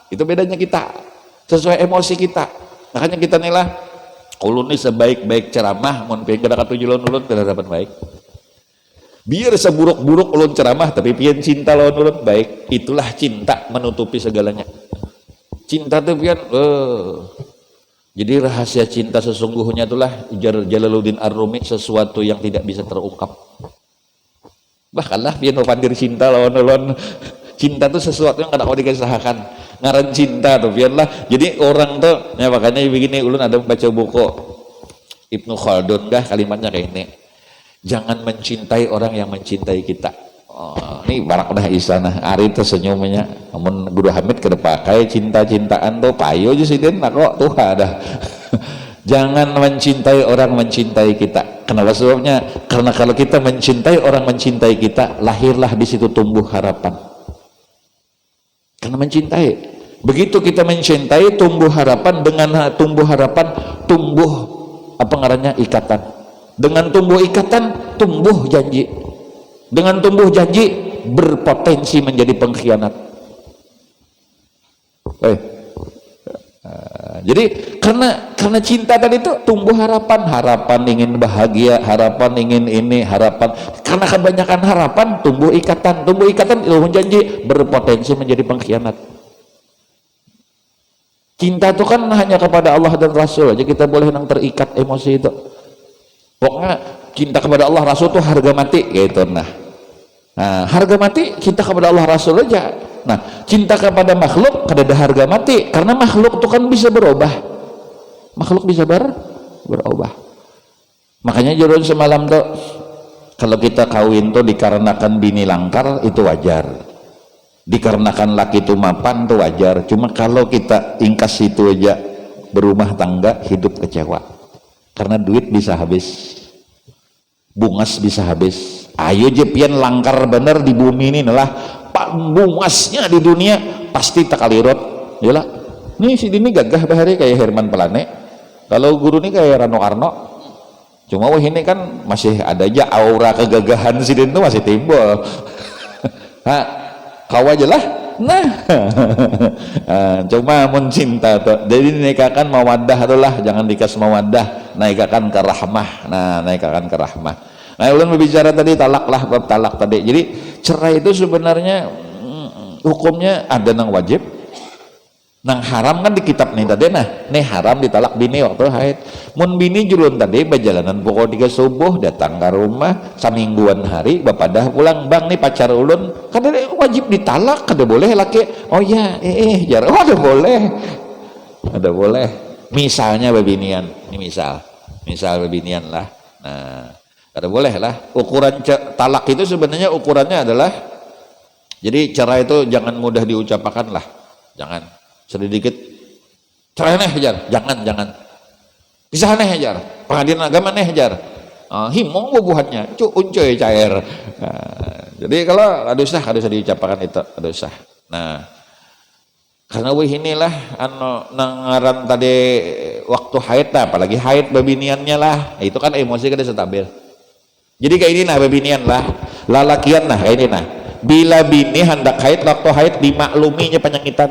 itu bedanya kita sesuai emosi kita. Makanya kita nilah ulun ini sebaik-baik ceramah mun pengen kada katuju lawan ulun kada dapat baik, biar seburuk-buruk ulun ceramah tapi pian cinta lawan ulun baik, itulah cinta menutupi segalanya. Cinta tuh pian jadi rahasia cinta sesungguhnya itulah Jalaluddin Ar-Rumi, sesuatu yang tidak bisa terungkap. Bahkanlah pian pandir cinta lawan cinta itu sesuatu yang kada mau dikisahkan. Ngaran cinta tuh pian lah. Jadi orang tuh ya makanya begini, ulun ada membaca buku Ibnu Khaldun kalimatnya kayak ini. Jangan mencintai orang yang mencintai kita. Ini barak udah isanah ari tersenyumnya, namun Guru Hamid kedepakai cinta-cintaan tuh payo aja sih den kok tuh ada. Jangan mencintai orang mencintai kita. Kenapa sebabnya? Karena kalau kita mencintai orang mencintai kita, lahirlah di situ tumbuh harapan. Karena mencintai, begitu kita mencintai tumbuh harapan, dengan tumbuh harapan tumbuh apa ngarannya ikatan, dengan tumbuh ikatan tumbuh janji, dengan tumbuh janji berpotensi menjadi pengkhianat. Jadi karena cinta tadi itu tumbuh harapan ingin bahagia, harapan ingin ini, harapan karena kebanyakan harapan tumbuh ikatan ilmu janji berpotensi menjadi pengkhianat. Cinta itu kan hanya kepada Allah dan Rasul aja kita boleh nang terikat emosi itu. Pokoknya cinta kepada Allah Rasul itu harga mati gitu. Nah harga mati cinta kepada Allah Rasul aja. Nah cinta kepada makhluk kada ada harga mati, karena makhluk itu kan bisa berubah, makhluk bisa berubah. Makanya jodoh semalam tuh kalau kita kawin tuh dikarenakan bini langkar itu wajar, dikarenakan laki itu mapan tuh wajar. Cuma kalau kita ingkas itu aja berumah tangga hidup kecewa, karena duit bisa habis, bungas bisa habis. Ayo jepian langkar bener di bumi ini lah bungasnya di dunia pasti tak kalirot yalah. Nih si Dini gagah bahari kayak Herman Pelane, kalau guru nih kayak Rano Karno. Cuma wah ini kan masih ada aja aura kegagahan si Dini tuh masih timbul. Kau aja lah. Nah cuma mun cinta tuh jadi nikahkan mawaddah itulah, jangan dikasih mawaddah, naikkan ke rahmah. Naikkan ke rahmah. Nah ulun berbicara tadi talak lah, bab talak tadi. Jadi cerai itu sebenarnya hukumnya ada nang wajib, nang haram kan di kitab nih tadi. Nah nih haram ditalak bini waktu haid. Mun bini julun tadi perjalanan pukul 3 subuh datang ke rumah samingguan hari bapak dah pulang, bang nih pacar ulun kan wajib ditalak, kada boleh laki. Oh ya jar ada boleh misalnya bebinian, ini misal bebinian lah. Nah kada boleh lah. Ukuran talak itu sebenarnya ukurannya adalah, jadi cerai itu jangan mudah diucapkan lah, jangan sedikit cerai nih jangan. bisa neh jar pengadilan agama neh jar himong bubuhannya uncoy cair. Jadi kalau ada usah diucapkan itu ada usah. Nah karena inilah nangaran tadi waktu haid apalagi haid babiniannya lah itu kan emosi kada stabil. Jadi kayak ini nah babinian lah lalakian nah kayak ini nah bila bini hendak haid waktu haid dimakluminya penyangitan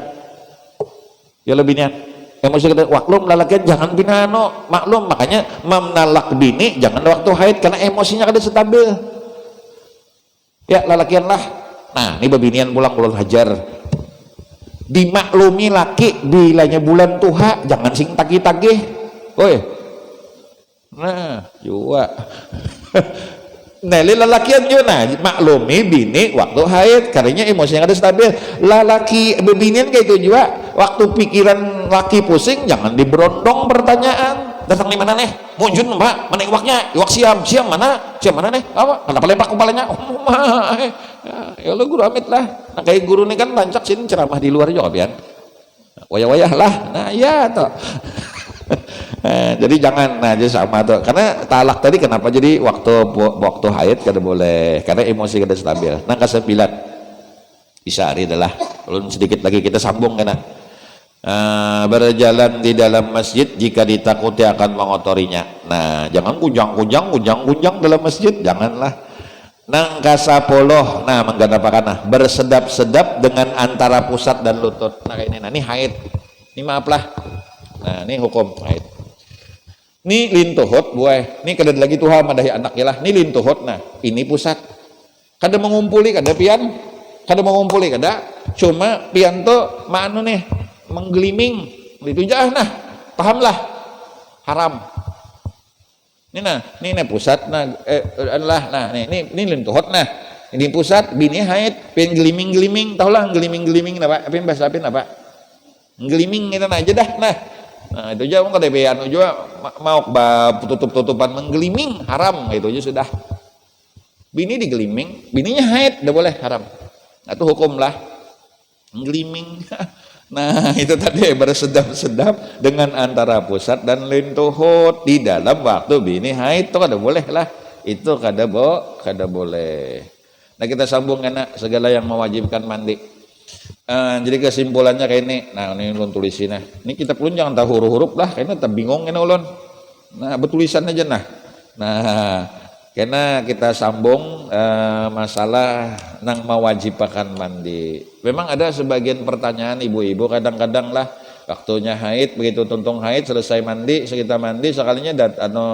ya lebih nian emosi kita waklum lalakian jangan binano maklum makanya menalak bini jangan waktu haid karena emosinya kada stabil ya lalakian lah. Nah ini babinian pulang bulan hajar dimaklumi laki bilanya bulan tuha jangan sing tagih-tagih woi nah juga Nelly lalakian juga nah maklumi bini waktu haid karena emosinya ada stabil lalaki bebinian kayak itu juga waktu pikiran laki pusing jangan diberondong pertanyaan datang di mana nih munjun mbak mana iwak siam mana nih apa kenapa lempar kepalanya ya lo guru amit lah nah kayak guru ini kan lancak sini ceramah di luar juga biar wayah-wayah lah nah ya toh. Jadi jangan nah jadi sama tuh karena talak tadi kenapa jadi waktu haid kada boleh karena emosi kada stabil. Nah ke-9 bisa hari adalah belum sedikit lagi kita sambung kena berjalan di dalam masjid jika ditakuti akan mengotorinya. Nah jangan kunjang dalam masjid janganlah. Nang kasapoloh nah mengganapakan nah bersedap-sedap dengan antara pusat dan lutut. Nah kayak ini nah ini haid ini maaf lah. Nah ini hukum haid. Ini lintuhut buah, ini kada lagi tuha madahi anak ya lah. Ini lintuhut nah, ini pusat. Kada mengumpuli kada pian, cuma pian tuh manu nih menggeliming. Itu jah nah, pahamlah haram. Ini nah, ini pusat nah adalah nah ini lintuhut nah. Ini pusat bini haid, pian geliming, tahulah geliming apa? Apa bahasa apa? Geliming itu nah aja dah nah. Nah itu aja mau kedepean juga mau tutupan menggeliming haram itu aja sudah bini digeliming bininya haid udah boleh haram nah, itu hukum lah menggeliming nah itu tadi bersedap-sedap dengan antara pusat dan lintuhut di dalam waktu bini haid itu kada boleh lah itu kada boleh. Nah kita sambung enak segala yang mewajibkan mandi. Jadi kesimpulannya kayak ini nah ini ulun tulisin nah ini kita pun jangan tahu huruf-huruf lah kayaknya tak bingung ini ulun nah bertulisan aja nah karena kita sambung masalah nang mewajibkan mandi. Memang ada sebagian pertanyaan ibu-ibu kadang-kadang lah waktunya haid begitu tuntung haid selesai mandi kita mandi sekalinya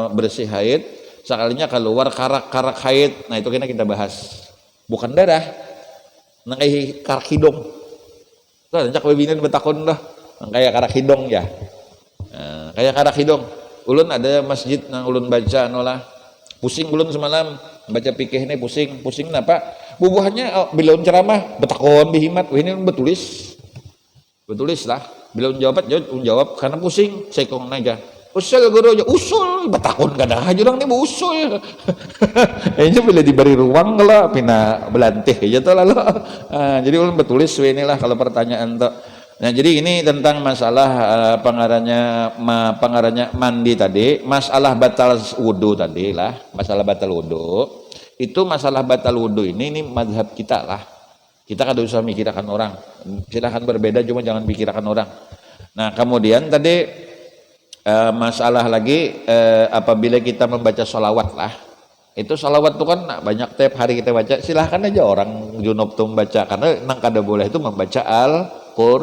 bersih haid sekalinya keluar karak haid nah itu kita bahas bukan darah nang karak hidung. Tuh, nanti webinan betakon dah, kayak karak hidung ya, kayak karak hidung. Ulun ada masjid nang ulun baca nolah, pusing ulun semalam baca pikih ini pusing kenapa? Bubuhannya bila ulun ceramah betakon bihimat, ini betulis lah. Bila ulun jawab karena pusing, saya kong naga. Usul guru aja usul betakon kada aja orang nih usul. Ini bila diberi ruang lah pina belantih aja tuh lalu. Jadi ulun betulis inilah kalau pertanyaan tuh. Nah jadi ini tentang masalah pengaranya mandi tadi, masalah batal wudu tadi lah, masalah batal wudu. Itu masalah batal wudu ini mazhab kita lah. Kita kada usah mikirkan orang. Silahkan berbeda cuma jangan pikirkan orang. Nah kemudian tadi masalah lagi apabila kita membaca sholawat lah itu sholawat itu kan banyak tiap hari kita baca silahkan aja orang junub tuh membaca karena nang kada boleh itu membaca Al-Qur'an